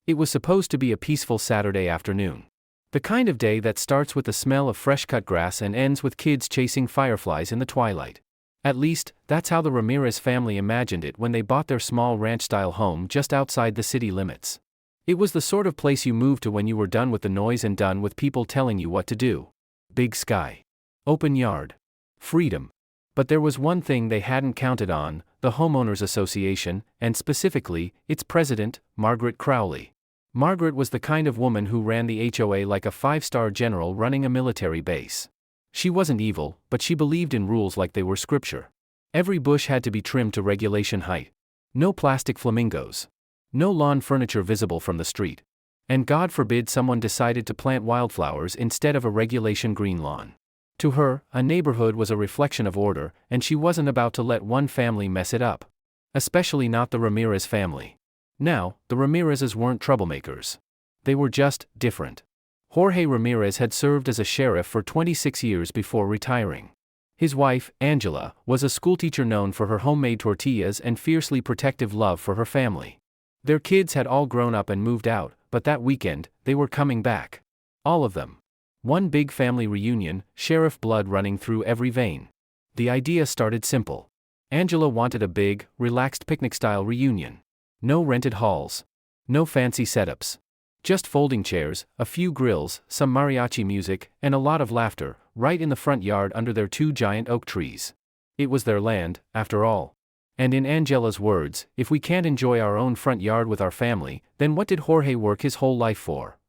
It was supposed to be a peaceful Saturday afternoon. The kind of day that starts with the smell of fresh-cut grass and ends with kids chasing fireflies in the twilight. At least, that's how the Ramirez family imagined it when they bought their small ranch-style home just outside the city limits. It was the sort of place you moved to when you were done with the noise and done with people telling you what to do. Big sky. Open yard. Freedom. But there was one thing they hadn't counted on: the Homeowners Association, and specifically, its president, Margaret Crowley. Margaret was the kind of woman who ran the HOA like a five-star general running a military base. She wasn't evil, but she believed in rules like they were scripture. Every bush had to be trimmed to regulation height. No plastic flamingos. No lawn furniture visible from the street. And God forbid someone decided to plant wildflowers instead of a regulation green lawn. To her, a neighborhood was a reflection of order, and she wasn't about to let one family mess it up. Especially not the Ramirez family. Now, the Ramirezes weren't troublemakers. They were just different. Jorge Ramirez had served as a sheriff for 26 years before retiring. His wife, Angela, was a schoolteacher known for her homemade tortillas and fiercely protective love for her family. Their kids had all grown up and moved out, but that weekend, they were coming back. All of them. One big family reunion, sheriff blood running through every vein. The idea started simple. Angela wanted a big, relaxed picnic-style reunion. No rented halls. No fancy setups. Just folding chairs, a few grills, some mariachi music, and a lot of laughter, right in the front yard under their two giant oak trees. It was their land, after all. And in Angela's words, if we can't enjoy our own front yard with our family, then what did Jorge work his whole life for?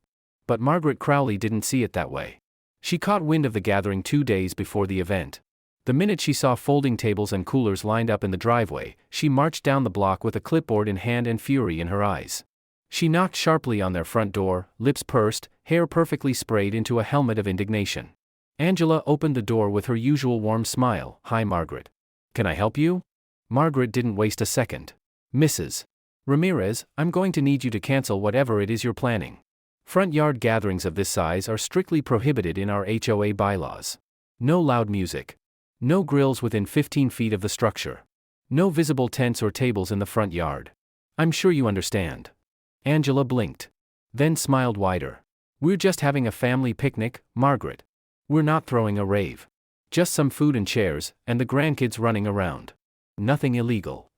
But Margaret Crowley didn't see it that way. She caught wind of the gathering 2 days before the event. The minute she saw folding tables and coolers lined up in the driveway, she marched down the block with a clipboard in hand and fury in her eyes. She knocked sharply on their front door, lips pursed, hair perfectly sprayed into a helmet of indignation. Angela opened the door with her usual warm smile. "Hi, Margaret. Can I help you?" Margaret didn't waste a second. "Mrs. Ramirez, I'm going to need you to cancel whatever it is you're planning. Front yard gatherings of this size are strictly prohibited in our HOA bylaws. No loud music. No grills within 15 feet of the structure. No visible tents or tables in the front yard. I'm sure you understand." Angela blinked. Then smiled wider. "We're just having a family picnic, Margaret. We're not throwing a rave. Just some food and chairs, and the grandkids running around. Nothing illegal."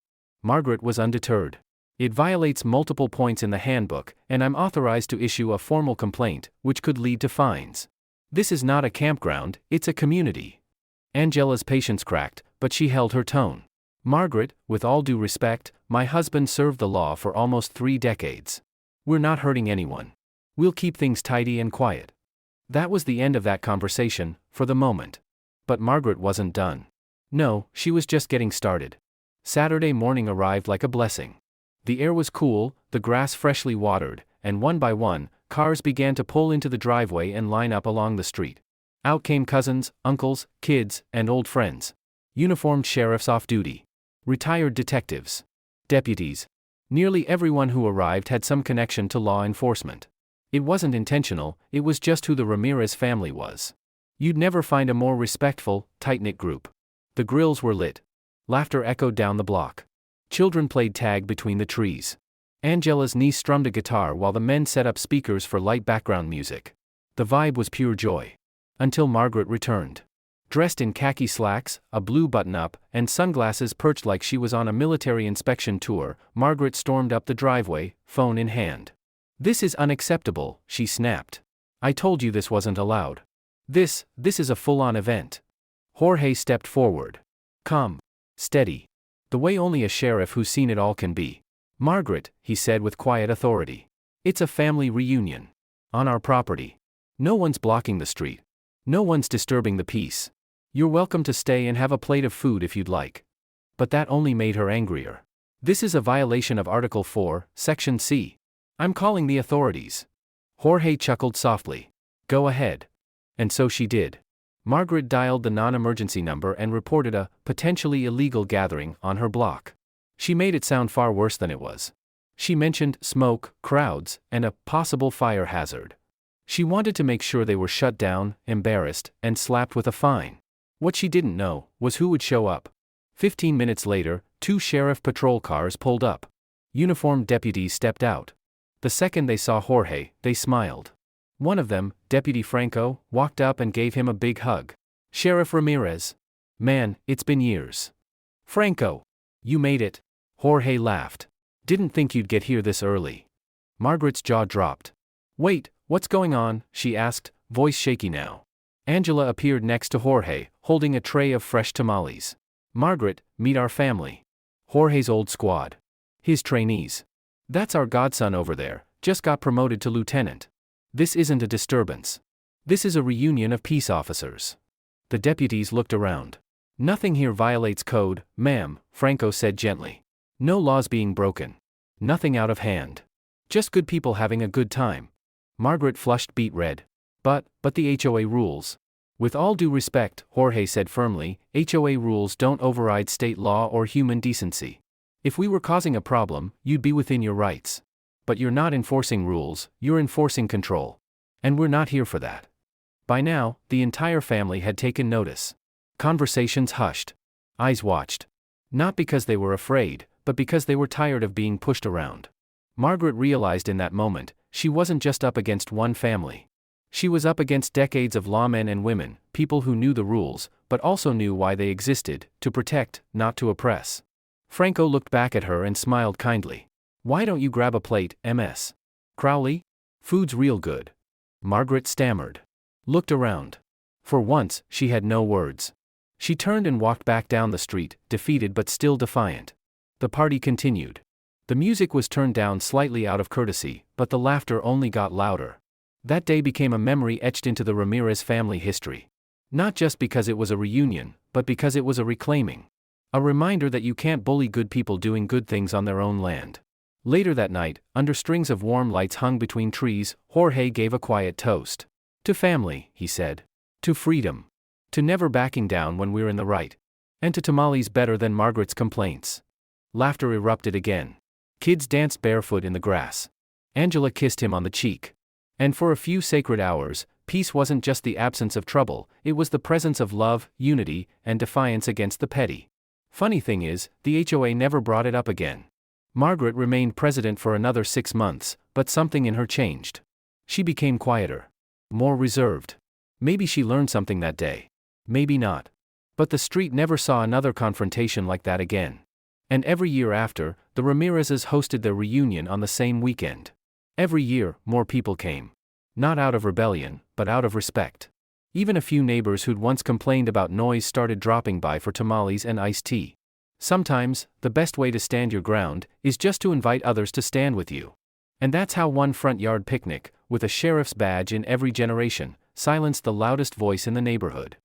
Margaret was undeterred. "It violates multiple points in the handbook, and I'm authorized to issue a formal complaint, which could lead to fines. This is not a campground, it's a community." Angela's patience cracked, but she held her tone. "Margaret, with all due respect, my husband served the law for almost 3 decades. We're not hurting anyone. We'll keep things tidy and quiet." That was the end of that conversation, for the moment. But Margaret wasn't done. No, she was just getting started. Saturday morning arrived like a blessing. The air was cool, the grass freshly watered, and one by one, cars began to pull into the driveway and line up along the street. Out came cousins, uncles, kids, and old friends. Uniformed sheriffs off duty. Retired detectives. Deputies. Nearly everyone who arrived had some connection to law enforcement. It wasn't intentional, it was just who the Ramirez family was. You'd never find a more respectful, tight-knit group. The grills were lit. Laughter echoed down the block. Children played tag between the trees. Angela's niece strummed a guitar while the men set up speakers for light background music. The vibe was pure joy. Until Margaret returned. Dressed in khaki slacks, a blue button-up, and sunglasses perched like she was on a military inspection tour, Margaret stormed up the driveway, phone in hand. "This is unacceptable," she snapped. "I told you this wasn't allowed. This is a full-on event." Jorge stepped forward. "Calm. Steady. The way only a sheriff who's seen it all can be." "Margaret," he said with quiet authority. "It's a family reunion. On our property. No one's blocking the street. No one's disturbing the peace. You're welcome to stay and have a plate of food if you'd like." But that only made her angrier. "This is a violation of Article 4, Section C. I'm calling the authorities." Jorge chuckled softly. "Go ahead." And so she did. Margaret dialed the non-emergency number and reported a potentially illegal gathering on her block. She made it sound far worse than it was. She mentioned smoke, crowds, and a possible fire hazard. She wanted to make sure they were shut down, embarrassed, and slapped with a fine. What she didn't know was who would show up. 15 minutes later, 2 sheriff patrol cars pulled up. Uniformed deputies stepped out. The second they saw Jorge, they smiled. One of them, Deputy Franco, walked up and gave him a big hug. "Sheriff Ramirez. Man, it's been years." "Franco. You made it." Jorge laughed. "Didn't think you'd get here this early." Margaret's jaw dropped. "Wait, what's going on?" she asked, voice shaky now. Angela appeared next to Jorge, holding a tray of fresh tamales. "Margaret, meet our family. Jorge's old squad. His trainees. That's our godson over there, just got promoted to lieutenant. This isn't a disturbance. This is a reunion of peace officers." The deputies looked around. "Nothing here violates code, ma'am," Franco said gently. "No laws being broken. Nothing out of hand. Just good people having a good time." Margaret flushed beet red. But the HOA rules." "With all due respect," Jorge said firmly, "HOA rules don't override state law or human decency. If we were causing a problem, you'd be within your rights. But you're not enforcing rules, you're enforcing control. And we're not here for that." By now, the entire family had taken notice. Conversations hushed. Eyes watched. Not because they were afraid, but because they were tired of being pushed around. Margaret realized in that moment, she wasn't just up against one family. She was up against decades of lawmen and women, people who knew the rules, but also knew why they existed, to protect, not to oppress. Franco looked back at her and smiled kindly. "Why don't you grab a plate, Ms. Crowley? Food's real good." Margaret stammered. Looked around. For once, she had no words. She turned and walked back down the street, defeated but still defiant. The party continued. The music was turned down slightly out of courtesy, but the laughter only got louder. That day became a memory etched into the Ramirez family history. Not just because it was a reunion, but because it was a reclaiming. A reminder that you can't bully good people doing good things on their own land. Later that night, under strings of warm lights hung between trees, Jorge gave a quiet toast. "To family," he said. "To freedom. To never backing down when we're in the right. And to tamales better than Margaret's complaints." Laughter erupted again. Kids danced barefoot in the grass. Angela kissed him on the cheek. And for a few sacred hours, peace wasn't just the absence of trouble, it was the presence of love, unity, and defiance against the petty. Funny thing is, the HOA never brought it up again. Margaret remained president for another 6 months, but something in her changed. She became quieter. More reserved. Maybe she learned something that day. Maybe not. But the street never saw another confrontation like that again. And every year after, the Ramirezes hosted their reunion on the same weekend. Every year, more people came. Not out of rebellion, but out of respect. Even a few neighbors who'd once complained about noise started dropping by for tamales and iced tea. Sometimes, the best way to stand your ground is just to invite others to stand with you. And that's how one front yard picnic, with a sheriff's badge in every generation, silenced the loudest voice in the neighborhood.